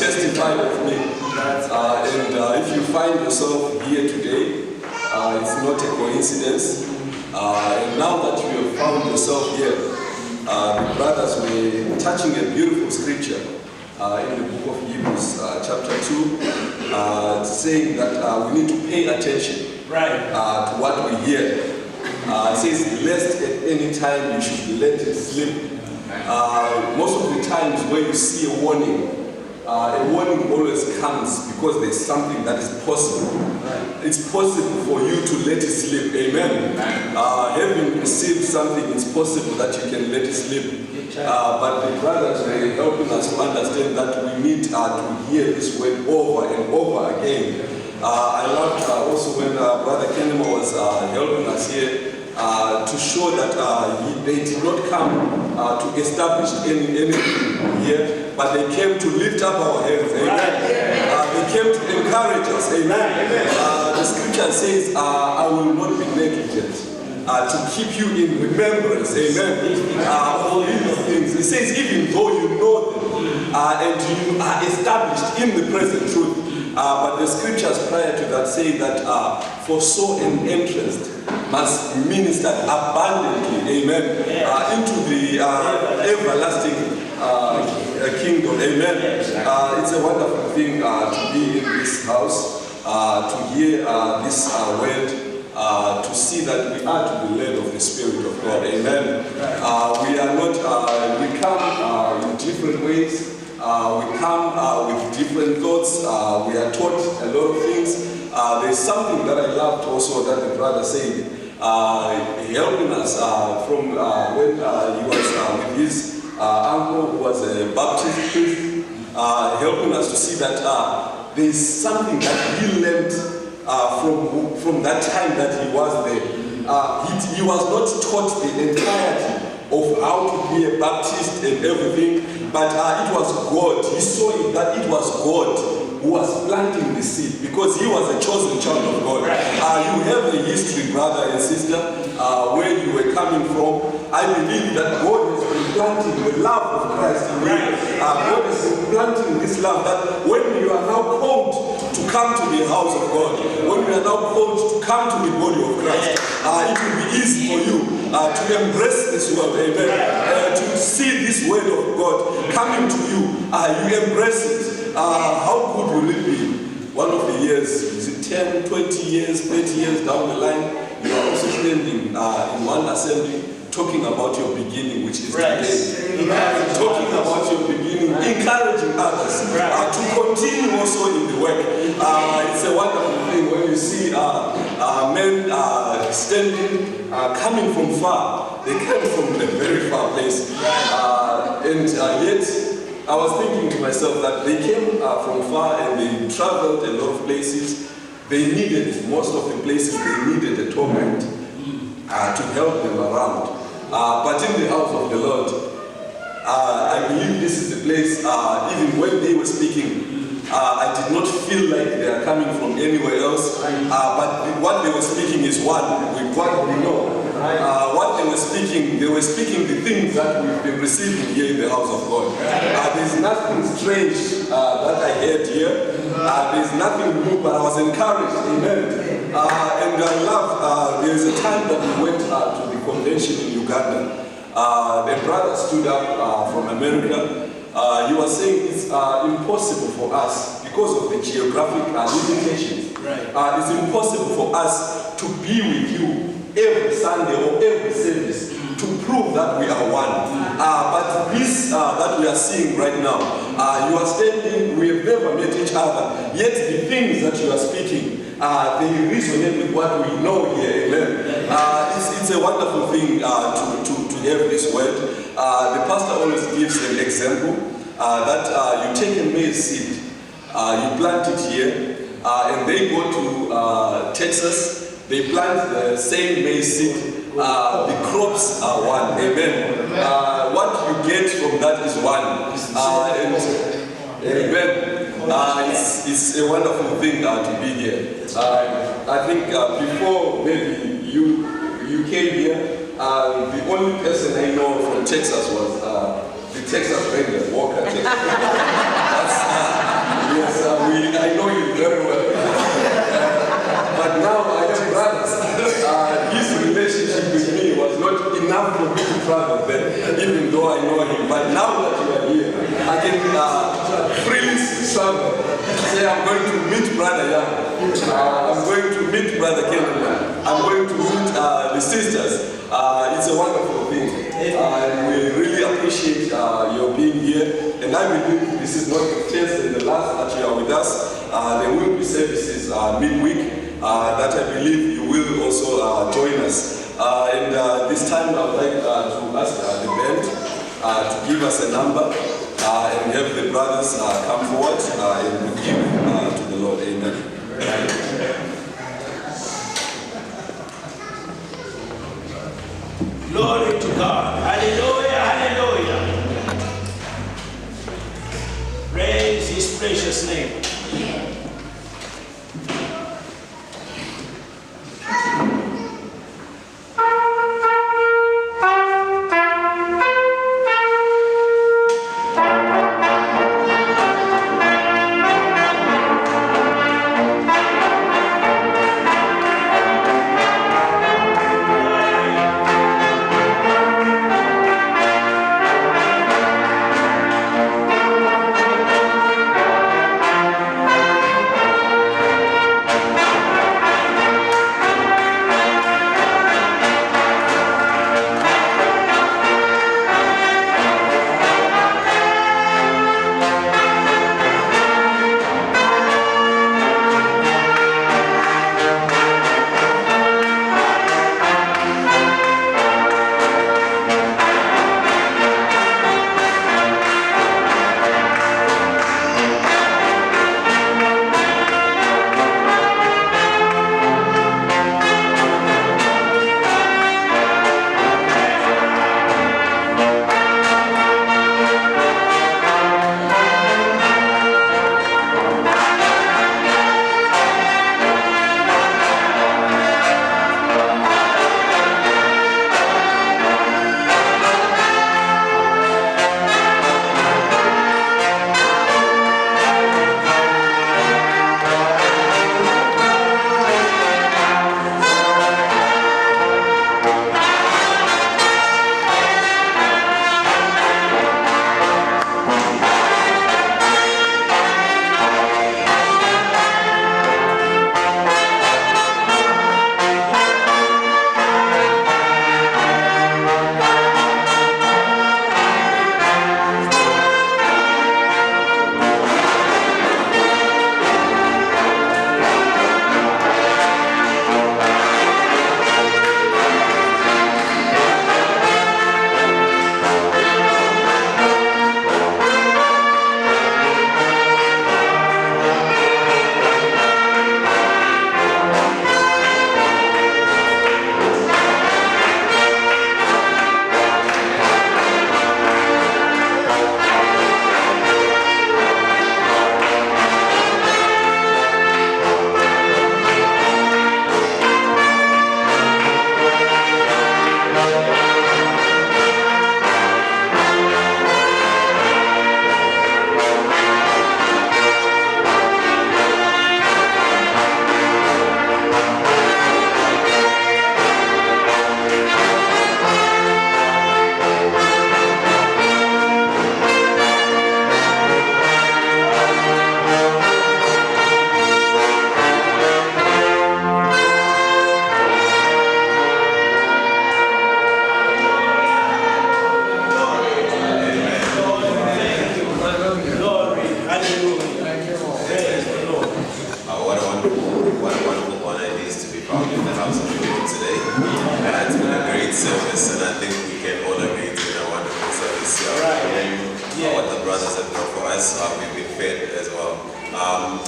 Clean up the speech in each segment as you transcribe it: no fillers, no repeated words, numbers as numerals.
testify of me. And if you find yourself here today, it's not a coincidence. And now that you have found yourself here, the brothers were touching a beautiful scripture in the book of Hebrews, chapter 2, saying that we need to pay attention to what we hear. It says, lest at any time you should let it slip. Most of the times when you see a warning always comes because there's something that is possible. It's possible for you to let it slip. Amen. Having received something, it's possible that you can let it slip. But the brothers were helping us to understand that we need to hear this word over and over again. I loved also when Brother Kenema was helping us here to show that they did not come to establish anything here, but they came to lift up our hands. Amen. They came to encourage us. Amen. The scripture says, I will not be negligent to keep you in remembrance. Amen. All these things. It says, even though you know them and you are established in the present truth. But the scriptures prior to that say that for so an entrance must minister abundantly, amen, into the everlasting kingdom, amen. It's a wonderful thing to be in this house, to hear this word, to see that we are to be led of the Spirit of God, amen. We are not, we come in different ways. We come with different thoughts. We are taught a lot of things. There's something that I loved also that the brother said, helping us from when he was with his uncle who was a Baptist priest, helping us to see that there's something that he learned from that time that he was there. He was not taught the entirety of how to be a Baptist and everything, but it was God. He saw it that it was God who was planting the seed because he was a chosen child of God. You have a history, brother and sister, where you were coming from. I believe that God has been planting the love of Christ in you. God has been planting this love that when you are now called to come to the house of God, when you are now called to come to the body of Christ, it will be easy for you to embrace this word, amen, to see this word of God coming to you. You embrace it. How good will it be? One of the years, is it 10, 20 years, 30 years down the line, you are also standing in one assembly talking about your beginning, which is today. Talking about your beginning, encouraging others to continue also in the work. It's a wonderful thing when you see men standing, coming from far. They came from a very far place. And yet, I was thinking to myself that they came from far and they traveled a lot of places. They needed, most of the places, they needed a tour guide to help them around. But in the house of the Lord, I believe this is the place, even when they were speaking, I did not feel like they are coming from anywhere else. But what they were speaking is one with what we know. What they were speaking the things that we've been receiving here in the house of God. There's nothing strange that I heard here. There's nothing new, but I was encouraged. Amen. And I love, there's a time that we went to the convention in Uganda. The brother stood up from America. He was saying it's impossible for us, because of the geographic limitations, it's impossible for us to be with you every Sunday or every service to prove that we are one. But this that we are seeing right now, you are standing, we have never met each other, yet the things that you are speaking, they resonate with what we know here. Amen. It's a wonderful thing to have this word. The pastor always gives an example that you take a maize seed, you plant it here, and they go to Texas. They plant the same maize seed. The crops are one. Amen. What you get from that is one. Amen. It's a wonderful thing to be here. I think before maybe you came here, the only person I know from Texas was the Texas Ranger, Walker, Texas. freely serve. Say, I'm going to meet Brother Young. I'm going to meet Brother Kennedy. I'm going to meet the sisters. It's a wonderful thing. We really appreciate your being here. And I believe this is not the first and the last that you are with us. There will be services midweek that I believe you will also join us. And this time I would like to ask the band to give us a number and have the brothers come forward and give to the Lord. Amen. Glory to God. Hallelujah, hallelujah. Praise His precious name.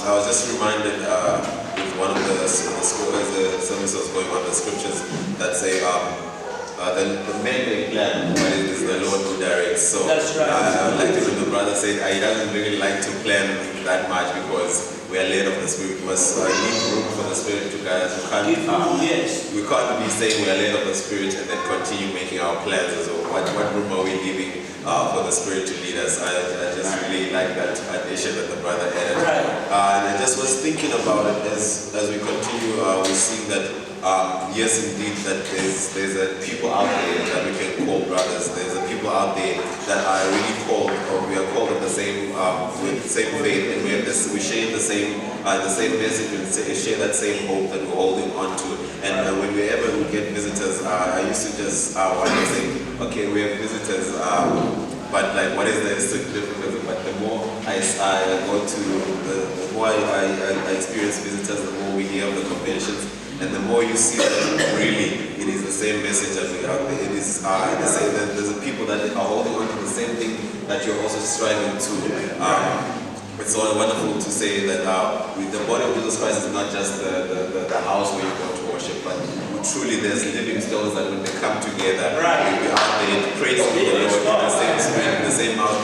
I was just reminded with one of the service was going on, the scriptures that say the men may plan, but it is the Lord who directs. So that's right. I would like to hear the brother say he doesn't really like to plan that much because we are led of the Spirit. We must need room for the Spirit to guide us. We can't be saying we are led of the Spirit and then continue making our plans. So what room are we leaving for the Spirit to lead us? I just really like that addition that the brother added. Right. And I just was thinking about it as we continue. We see that yes, indeed, that there's a people out there that we can call brothers. There's a people out there that are really called, or we are called in the same with the same faith, and we share the same message, and share that same hope that we're holding on to. And whenever we get visitors, I used to just want to say, okay, we have visitors, but like, what is the significance? But the more I go to, the more I experience visitors, the more we hear of the conventions. And the more you see that really it is the same message that we have. It is the same, that there's a people that are holding on to the same thing that you're also striving to. It's so wonderful to say that the body of Jesus Christ is not just the house where you go to worship, but truly there's living stones that when they come together, we are out there praising the Lord in the same spirit, in the same mouth.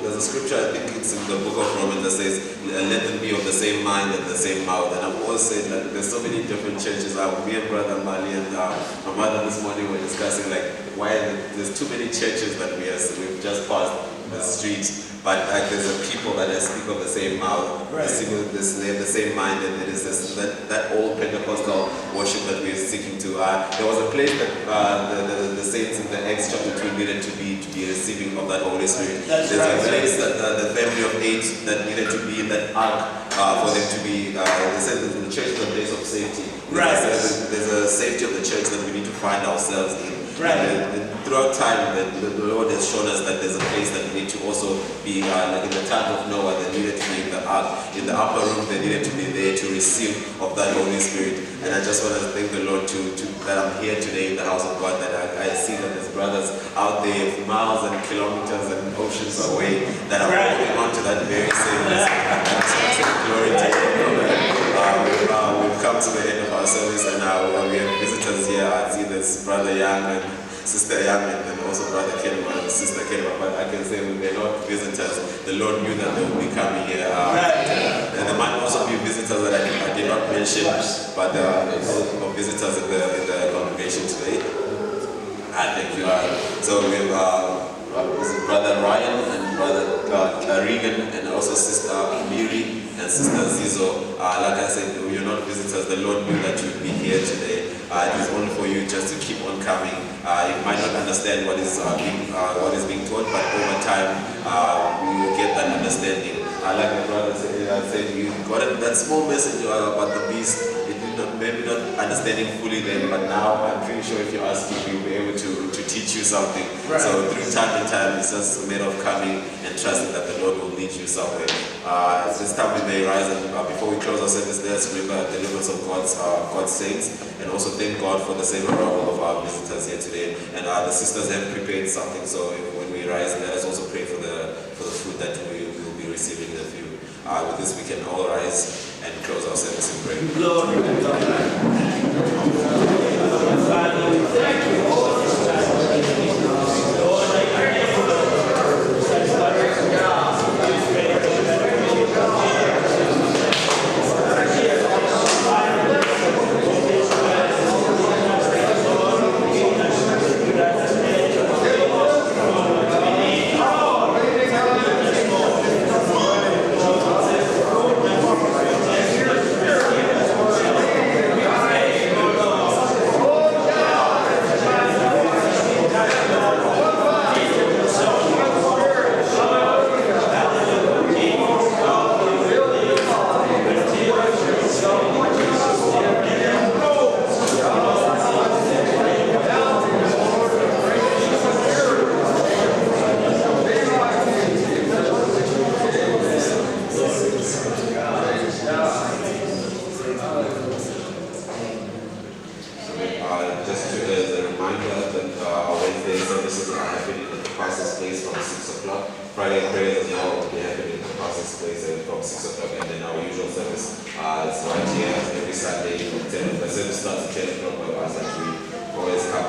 There's a scripture, I think it's in the book of Romans, that says, let them be of the same mind and the same mouth. And I've always said that there's so many different churches. Me and Brother Mali and my mother this morning were discussing like why there's too many churches that we've just passed the street. But like there's a people that speak of the same mouth, they have the same mind, and it is that old Pentecostal worship that we're seeking to. There was a place that the saints in the Acts chapter 2 needed to be receiving of that Holy Spirit. There's a place that the family of 8 that needed to be in that ark for them to be. They said that the church is a place of safety. There's a safety of the church that we need to find ourselves in. Throughout time, the Lord has shown us that there's a place that we need to also be, like in the time of Noah, they needed to be in the ark. In the upper room, they needed to be there to receive of that Holy Spirit. And I just want to thank the Lord that I'm here today in the house of God, that I see that there's brothers out there miles and kilometers and oceans away that are holding on to that very same message. And I just want to say glory to God. We've come to the end of our service, and we have visitors here. I see this Brother Young and Sister Young, and then also Brother Kenema and Sister Kenema. But I can say when they're not visitors, the Lord knew that they would be coming here. And there might also be visitors that I did not mention, but there are also visitors in the congregation today. I think you are. So we have Brother Ryan and Brother Regan, and also Sister Miri and Sister Zizo. Like I said, you're not visitors. The Lord knew that you'd be here today. It is only for you just to keep on coming. You might not understand what is being taught, but over time we will get that understanding. Like my brother said, you got that small message about the beast. It did not, maybe not understanding fully then, but now I'm pretty sure if you ask him, he'll be able to teach you something. So through time and time, it's just a matter of coming and trusting that the Lord will lead you somewhere. This time we may rise, and before we close our service, let's remember the deliverance of God's saints, and also thank God for the safe arrival of our visitors here today. And the sisters have prepared something, so when we rise, let us also pray for the food that we will be receiving in a few. With this, we can all rise and close our service in prayer. Glory to God. Father, we thank you. Lord, I pray for the It's right here every Sunday from 10. The service starts at 10 o'clock by us, and we always come